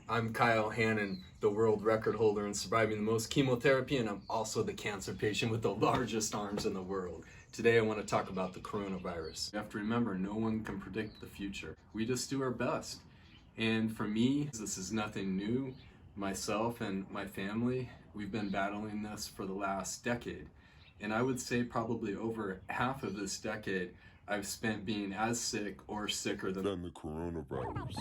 I'm Kyle Hannon, the world record holder in surviving the most chemotherapy, and I'm also the cancer patient with the largest arms in the world. Today I want to talk about the coronavirus. You have to remember, no one can predict the future. We just do our best. And for me, this is nothing new. Myself and my family, we've been battling this for the last decade. And I would say probably over half of this decade, I've spent being as sick or sicker than the coronavirus.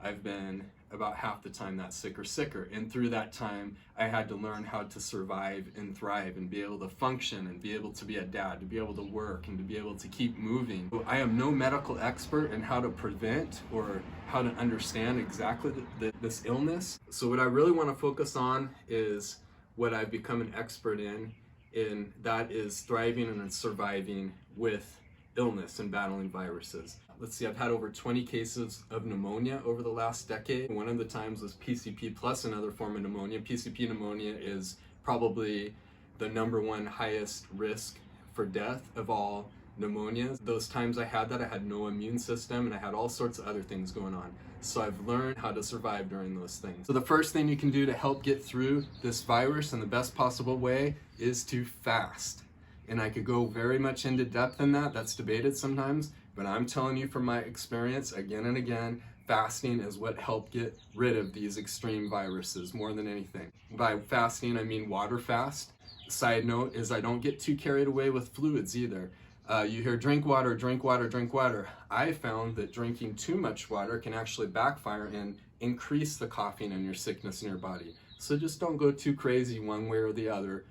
I've been about half the time that sick or sicker. And through that time, I had to learn how to survive and thrive and be able to function and be able to be a dad, to be able to work and to be able to keep moving. I am no medical expert in how to prevent or how to understand exactly this illness. So what I really want to focus on is what I've become an expert in, and that is thriving and surviving with illness and battling viruses. Let's see, I've had over 20 cases of pneumonia over the last decade. One of the times was PCP plus another form of pneumonia. PCP pneumonia is probably the #1 highest risk for death of all pneumonias. Those times I had that, I had no immune system and I had all sorts of other things going on. So I've learned how to survive during those things. So the first thing you can do to help get through this virus in the best possible way is to fast. And I could go very much into depth in that. That's debated sometimes, but I'm telling you from my experience again and again, fasting is what helped get rid of these extreme viruses more than anything. By fasting, I mean water fast. Side note is I don't get too carried away with fluids either. You hear drink water, drink water, drink water. I found that drinking too much water can actually backfire and increase the coughing and your sickness in your body. So just don't go too crazy one way or the other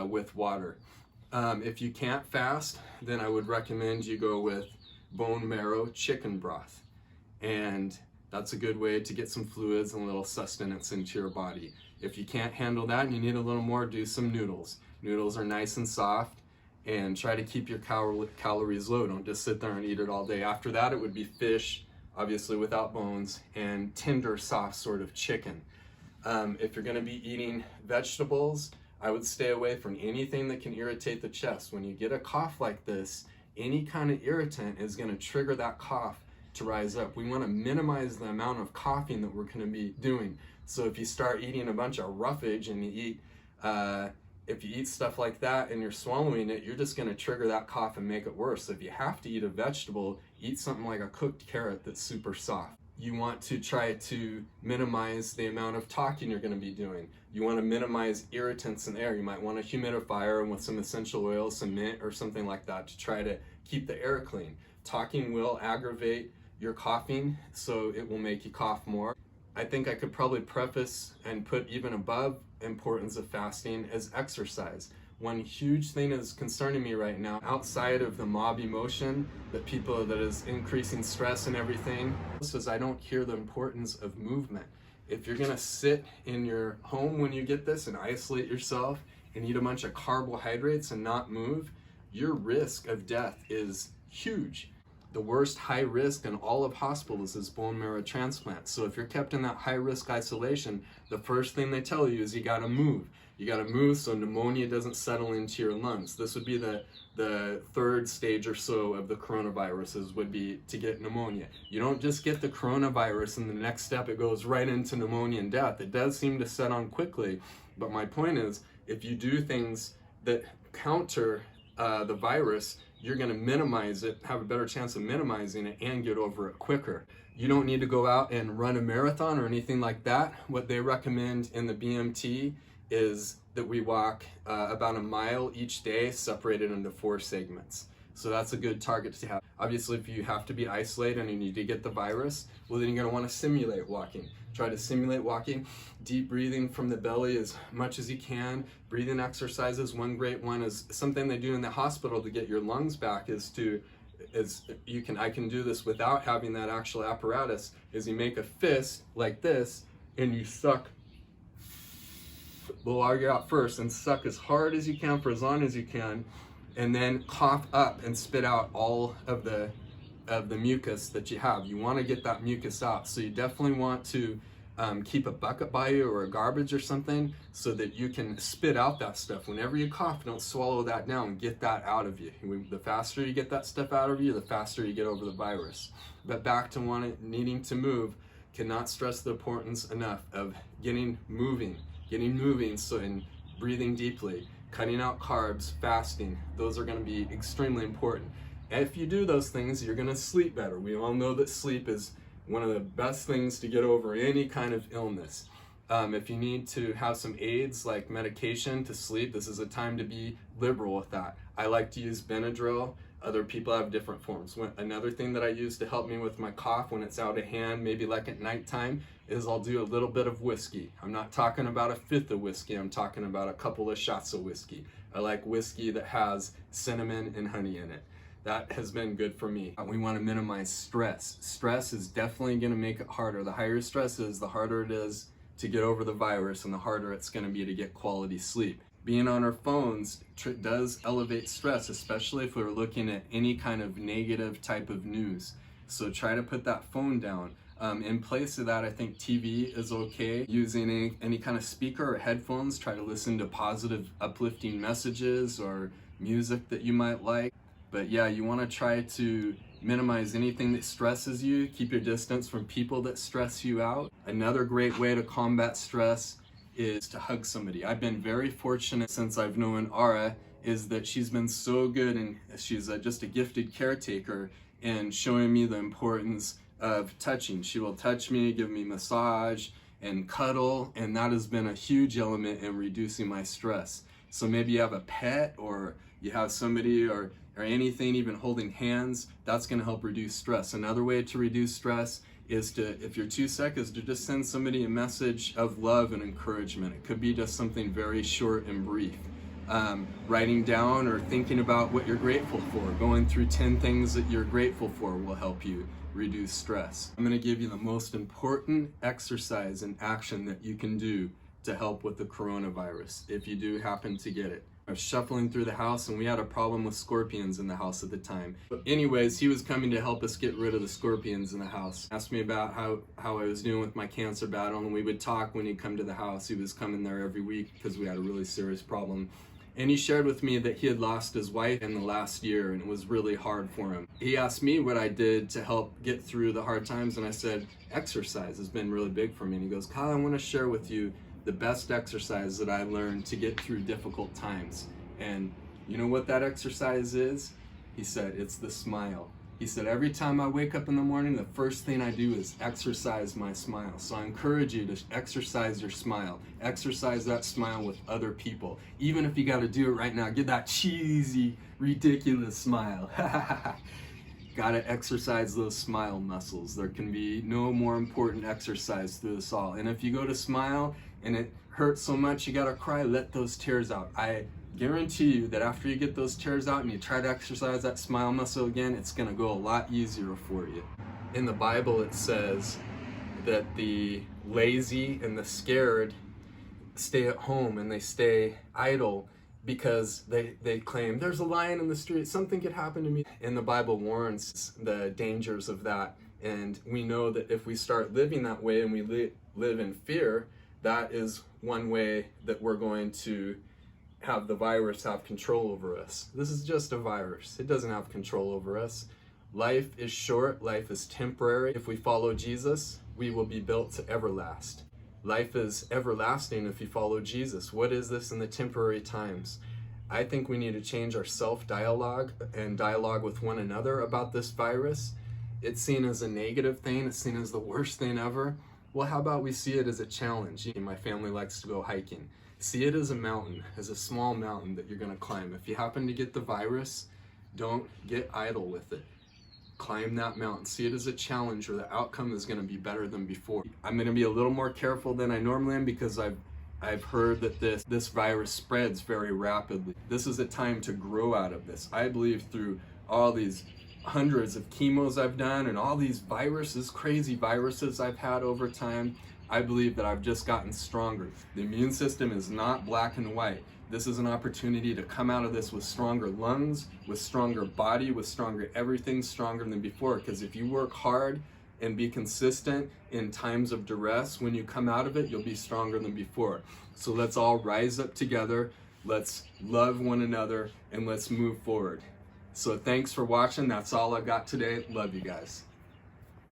with water. If you can't fast, then I would recommend you go with bone marrow chicken broth. And that's a good way to get some fluids and a little sustenance into your body. If you can't handle that and you need a little more, do some noodles. Noodles are nice and soft, and try to keep your calories low. Don't just sit there and eat it all day. After that, it would be fish, obviously without bones, and tender, soft sort of chicken. If you're gonna be eating vegetables, I would stay away from anything that can irritate the chest. When you get a cough like this, any kind of irritant is going to trigger that cough to rise up. We want to minimize the amount of coughing that we're going to be doing. So if you start eating a bunch of roughage and if you eat stuff like that and you're swallowing it, you're just going to trigger that cough and make it worse. So if you have to eat a vegetable, eat something like a cooked carrot that's super soft. You want to try to minimize the amount of talking you're going to be doing. You want to minimize irritants in the air. You might want a humidifier with some essential oil, some mint or something like that to try to keep the air clean. Talking will aggravate your coughing, so it will make you cough more. I think I could probably preface and put even above importance of fasting as exercise. One huge thing is concerning me right now, outside of the mob emotion that is increasing stress and everything, is I don't hear the importance of movement. If you're gonna sit in your home when you get this and isolate yourself and eat a bunch of carbohydrates and not move, your risk of death is huge. The worst high risk in all of hospitals is bone marrow transplant. So if you're kept in that high risk isolation, the first thing they tell you is you gotta move. You gotta move so pneumonia doesn't settle into your lungs. This would be the third stage or so of the coronaviruses, would be to get pneumonia. You don't just get the coronavirus and the next step it goes right into pneumonia and death. It does seem to set on quickly, but my point is, if you do things that counter the virus, you're gonna minimize it, have a better chance of minimizing it and get over it quicker. You don't need to go out and run a marathon or anything like that. What they recommend in the BMT is that we walk about a mile each day, separated into 4 segments. So that's a good target to have. Obviously, if you have to be isolated and you need to get the virus, well, then you're gonna wanna simulate walking. Try to simulate walking, deep breathing from the belly as much as you can. Breathing exercises, one great one is something they do in the hospital to get your lungs back I can do this without having that actual apparatus, is you make a fist like this and you suck, blow air out first and suck as hard as you can for as long as you can, and then cough up and spit out all of the mucus that you have. You want to get that mucus out, so you definitely want to keep a bucket by you or a garbage or something so that you can spit out that stuff. Whenever you cough, don't swallow that down, get that out of you. The faster you get that stuff out of you, the faster you get over the virus. But back to needing to move, Cannot stress the importance enough of getting moving, so and breathing deeply, cutting out carbs, fasting. Those are going to be extremely important. If you do those things, you're going to sleep better. We all know that sleep is one of the best things to get over any kind of illness. If you need to have some aids like medication to sleep, this is a time to be liberal with that. I like to use Benadryl. Other people have different forms. Another thing that I use to help me with my cough when it's out of hand, maybe like at nighttime, is I'll do a little bit of whiskey. I'm not talking about a fifth of whiskey, I'm talking about a couple of shots of whiskey. I like whiskey that has cinnamon and honey in it. That has been good for me. We want to minimize stress. Stress is definitely going to make it harder. The higher stress is, the harder it is to get over the virus, and the harder it's going to be to get quality sleep. Being on our phones does elevate stress, especially if we're looking at any kind of negative type of news. So try to put that phone down. In place of that, I think TV is okay. Using any kind of speaker or headphones, try to listen to positive, uplifting messages or music that you might like. But yeah, you want to try to minimize anything that stresses you. Keep your distance from people that stress you out. Another great way to combat stress is to hug somebody. I've been very fortunate since I've known Ara, is that she's been so good, and she's just a gifted caretaker and showing me the importance of touching. She will touch me, give me massage and cuddle, and that has been a huge element in reducing my stress. So maybe you have a pet, or you have somebody or anything, even holding hands, that's going to help reduce stress. Another way to reduce stress is to, if you're too sick, is to just send somebody a message of love and encouragement. It could be just something very short and brief. Writing down or thinking about what you're grateful for, going through 10 things that you're grateful for will help you reduce stress. I'm going to give you the most important exercise and action that you can do to help with the coronavirus if you do happen to get it. I was shuffling through the house and we had a problem with scorpions in the house at the time. But anyways, he was coming to help us get rid of the scorpions in the house. Asked me about how I was doing with my cancer battle, and we would talk when he'd come to the house. He was coming there every week because we had a really serious problem. And he shared with me that he had lost his wife in the last year, and it was really hard for him. He asked me what I did to help get through the hard times, and I said, exercise has been really big for me. And he goes, Kyle, I want to share with you the best exercise that I learned to get through difficult times. And you know what that exercise is? He said, it's the smile. He said, every time I wake up in the morning, the first thing I do is exercise my smile. So I encourage you to exercise your smile. Exercise that smile with other people. Even if you got to do it right now, get that cheesy, ridiculous smile. Gotta exercise those smile muscles. There can be no more important exercise through this all. And if you go to smile and it hurts so much you gotta cry, let those tears out. I guarantee you that after you get those tears out and you try to exercise that smile muscle again, it's gonna go a lot easier for you. In the Bible it says that the lazy and the scared stay at home and they stay idle because they claim, there's a lion in the street, something could happen to me. And the Bible warns the dangers of that. And we know that if we start living that way and we live in fear, that is one way that we're going to have the virus have control over us. This is just a virus. It doesn't have control over us. Life is short, life is temporary. If we follow Jesus, we will be built to everlast. Life is everlasting if you follow Jesus. What is this in the temporary times? I think we need to change our self-dialogue and dialogue with one another about this virus. It's seen as a negative thing. It's seen as the worst thing ever. Well, how about we see it as a challenge? My family likes to go hiking. See it as a mountain, as a small mountain that you're going to climb. If you happen to get the virus, don't get idle with it. Climb that mountain. See it as a challenge, or the outcome is going to be better than before. I'm going to be a little more careful than I normally am because I've heard that this virus spreads very rapidly. This is a time to grow out of this. I believe through all these hundreds of chemos I've done and all these viruses, crazy viruses I've had over time, I believe that I've just gotten stronger. The immune system is not black and white. This is an opportunity to come out of this with stronger lungs, with stronger body, with stronger everything, stronger than before. Because if you work hard and be consistent in times of duress, when you come out of it, you'll be stronger than before. So let's all rise up together, let's love one another, and let's move forward. So thanks for watching. That's all I got today. Love you guys.